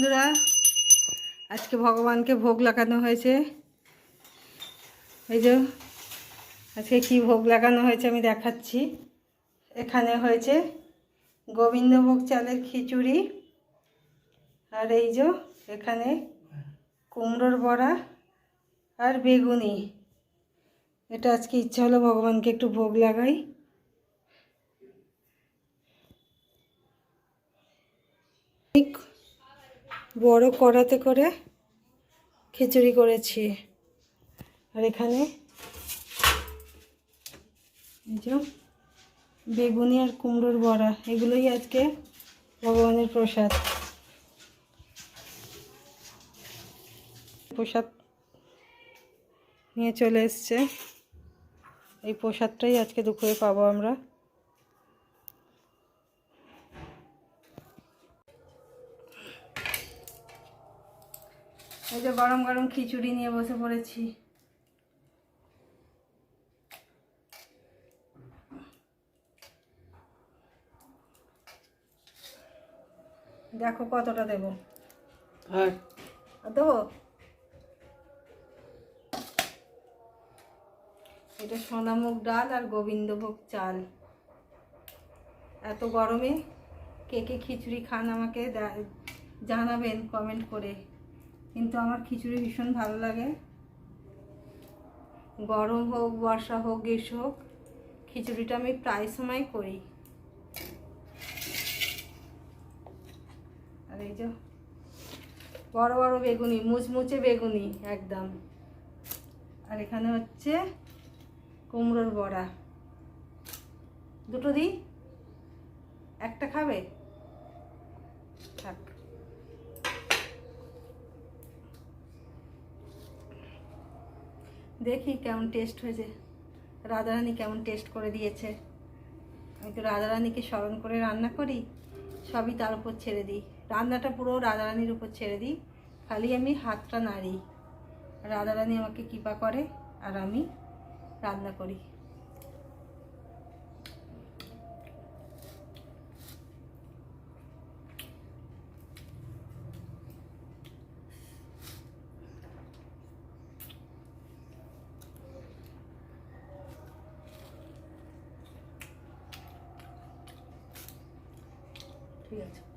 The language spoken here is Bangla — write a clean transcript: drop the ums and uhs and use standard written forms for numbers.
বন্ধুরা, আজকে ভগবানকে ভোগ লাগানো হয়েছে। এই যে আজকে কি ভোগ লাগানো হয়েছে আমি দেখাচ্ছি। এখানে হয়েছে গোবিন্দভোগ চালের খিচুড়ি, আর এই যে এখানে কুমড়োর বড়া আর বেগুনি। এটা আজকে ইচ্ছা হলো ভগবানকে একটু ভোগ লাগাই। বড় কড়াতে করে খিচুড়ি করেছি, আর এখানে এই যে বেগুনি আর কুমড়োর বড়া, এগুলোই আজকে ভগবানের প্রসাদ। প্রসাদ নিয়ে চলে এসছে, এই প্রসাদটাই আজকে দুপুরে পাবো আমরা। এই যে গরম গরম খিচুড়ি নিয়ে বসে পড়েছি। দেখো কতটা দেবো, আর দেবো। এটা সোনামুগ ডাল আর গোবিন্দভোগ চাল। এত গরমে কে কে খিচুড়ি খান আমাকে জানাবেন কমেন্ট করে। কিন্তু আমার খিচুড়ি ভীষণ ভালো লাগে, গরম হোক বর্ষা হোক গ্রীষ্ম হোক, খিচুড়িটা আমি প্রায় সময় করি। আর এই যে বড় বড় বেগুনি, মুচমুচে বেগুনি একদম। আর এখানে হচ্ছে কুমড়োর বড়া। দুটো দিই, একটা খাবে? থাক। দেখি কেমন টেস্ট হয়েছে, রাধারানী কেমন টেস্ট করে দিয়েছে। আমি তো রাধারানীকে স্মরণ করে রান্না করি, সবই তার উপর ছেড়ে দিই। রান্নাটা পুরো রাধারানীর উপর ছেড়ে দিই, খালি আমি হাতটা নাড়ি, রাধারানী আমাকে কৃপা করে আর আমি রান্না করি। ঠিক আছে।